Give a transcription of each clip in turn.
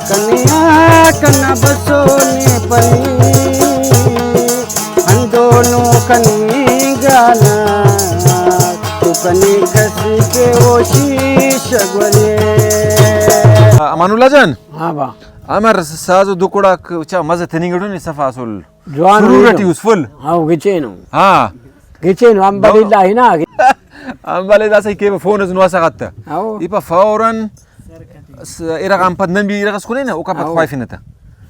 कन्या कन्ना बसोने परी हम दोनों कनी गाना तू कनी कसी के ओ शीश गोरे अमानुल्ला जान हाँ बा आमर साजो दुकोड़ा चा मजे थे निगड़ो नहीं सफा सुल जवान सुरूरटी उसफुल हाँ गिचेनो हाँ गिचेनो हम बड़ी लाही ना ambale da sai ke phone az nuasa gatta أو ipa fauran ira gam pad nambi ira skune na uka pat khaifinata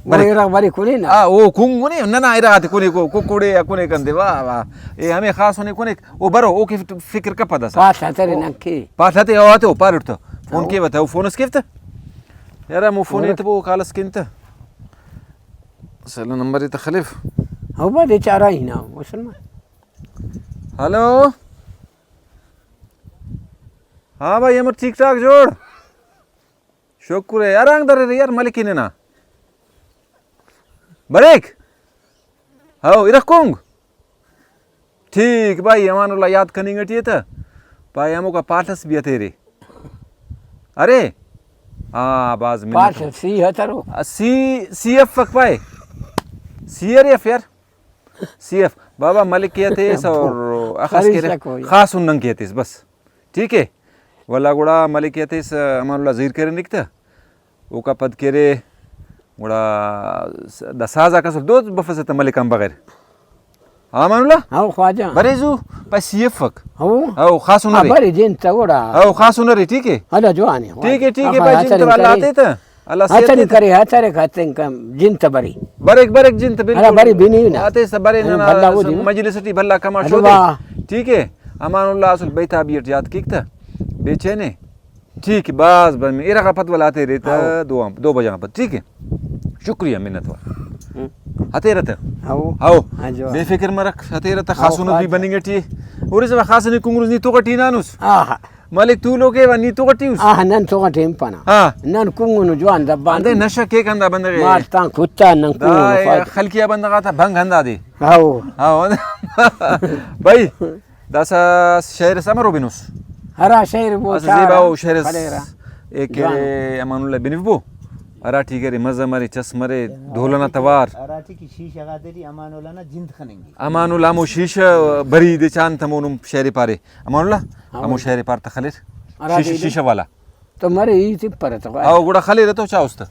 बड़ी बड़ी खुली ना o kungune nana ira gat kune ko kokode akune kande wa e hame khas hone kune o baro o ke fikr ka pada sa पास हतरे नक्की patlate awate o parurta phone ke bata o phone skifta yara mo phone itbo khalas kinta sala number ita khalif هو بدي چارا هنا مسلمان hello हाँ भाई हमारे ठीक ठाक जोड़ शुक्र है यार अंदर रे यार मलिक ने ना बरेक हाँ इधर कुंग ठीक भाई हमारे याद करेंगे ठीक था भाई हमों का पाठस भी है तेरे अरे हाँ बाज में पास सी हतरो सी एफ फक भाई सी एफ यार सी एफ बाबा मलिक कहते और खास उन्नंग कहते बस ठीक है वाला गुड़ा मलिक कहते अमानुल्ला ज़ीर करे निकता वो का पद करे गुड़ा दसाजा का सब दो बफस था मलिक हम बगैर अमानुल्ला हाँ ख्वाजा बरेजू पर सी एफ फक हाँ खास उन्नरी बड़ी जिन तगड़ा हाँ खास उन्नरी ठीक है हला जवानी ठीक है भाई जिन तो अल्लाह आते थे अल्लाह से हतरे करे हतरे खाते कम जिन तबरी बरेक जिन तो अरे बड़ी बिनी ना आते सब बरे ना भल्ला वो दी मजलिसटी भल्ला कमा अरे शो वाह। ठीक है अमानुल्ला असल बैठा बियट याद किकता बेचैने ठीक है बस बस मेरा का पत वाला आते रहता दो बजे पर ठीक है शुक्रिया मिन्नत वाला हते रहता आओ आओ हाँ जो बेफिक्र मरक हते रहता खासुन भी बनेंगे टी और इस खास ने कुंगुर नी तो का टीनानुस आह मलिक तू लोगे व नी तो का टीउस आह नन तो का टेम पना हां नन कुंगुनु जवान दबान अंदे नशा के कंदा बंदे मारता कुत्ता नन कुंगुनु खलकिया बंदा का था भंग हंदा दे आओ हाँ भाई दासा शहर समरो बिनुस हरा शहर वो अजीबा वो शहर एक अमानुल्ला बिनिफबो अराठी करे मजा मरे चस मरे ढोलना तवार अराठी की शीशा गादरी अमानुल्ला ना जिंद खनेंगे अमानुल्ला मो शीशा बरी दे चांद तमोनुम शहर पारे अमानुल्ला हमो शहर पार तखलिर शीशा वाला तो मरे ही सिप पर तो आओ गुड़ा खलिर तो चाउस्त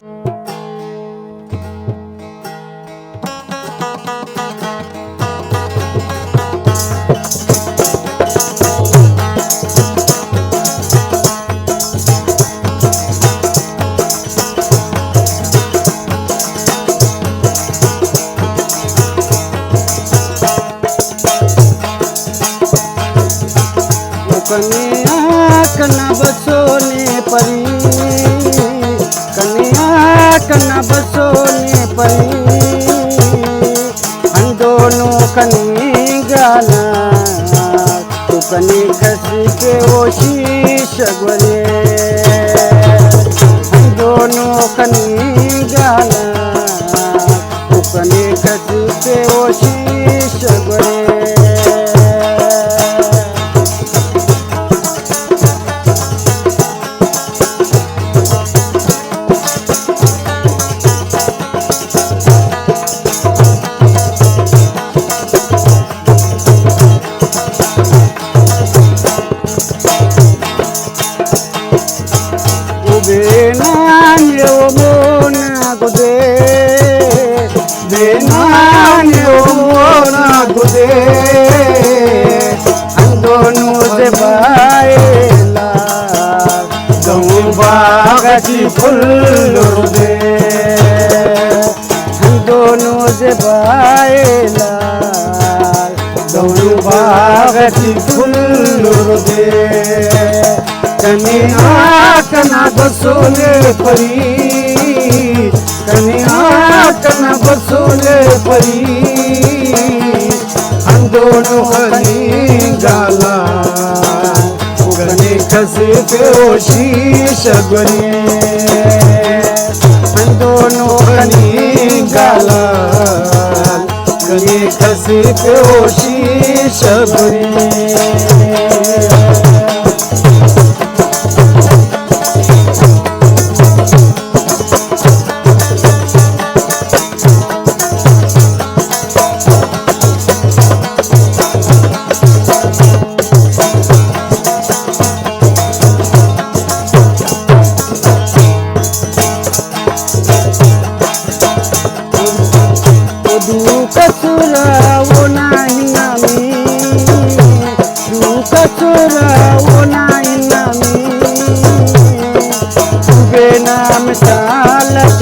कन्या कन्ना बसोने परी कन्या कन्ना बसोने परी हम दोनों कनी गाना तू कनी खसी के ओ शीश गोरे हम दोनों कनी गाना तू कनी खसी के ओ शीश गोरे फुल दे दोनों से बायला दोनों बागती फुल दे कन्या कना बसोले परी कन्या कना बसोले परी हम दोनों कनी गाला गने खसे पे ओ शीश गोरे हम दोनों कनी गाला गने खसे पे ओ शीश गोरे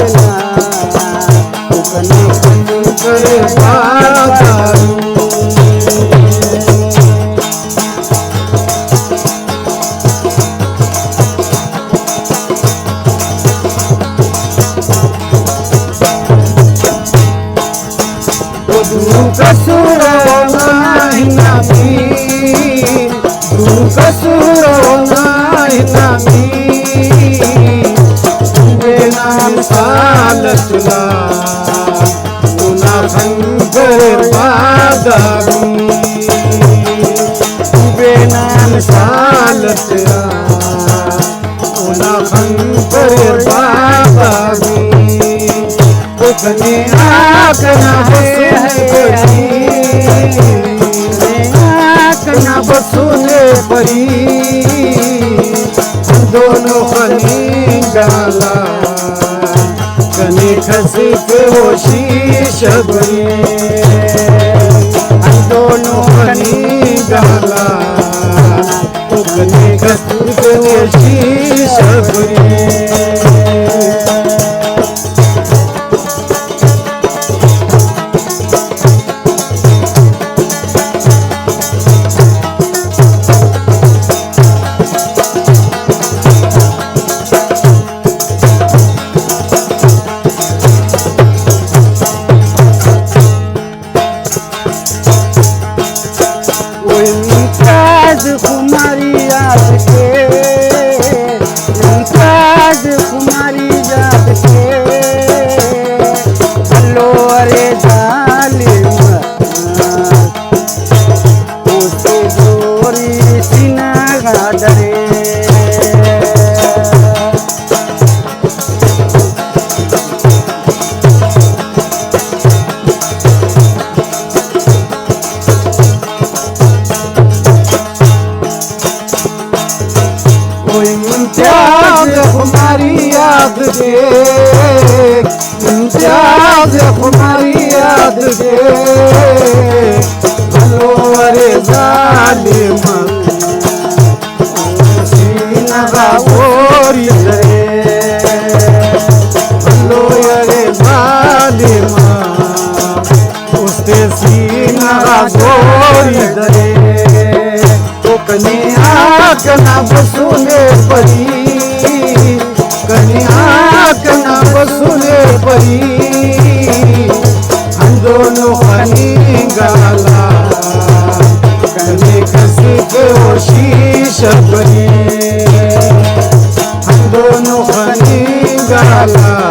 आकना फुकने खच करे बादारू कसुरो नाही नामी कसुरो नाही नामी बेनाम सालतला तुला खंकर बादामी बेनाम सालतला तुला खंकर बादामी फुकने आकना आकना बसुने परी दोनों खनी गाला कने खसी पे वो शीश बनी दोनों खनी गाला कने खसी पे वो शीश बनी कुमारी याद के कुमारी याद के हलो अरे जालिम उसे गोरी सीना डरे इम्तियाज हमारी याद दे इम्तियाज हमारी याद दे हलो अरे जालिम सीना गोरी दे हलो अरे जालिम उसके सीना गोरी दे कने आकना बसुने परी कने आकना बसुने परी हम दोनों खनी गाला कने खसी के वो शीश बनी हम दोनों खनी गाला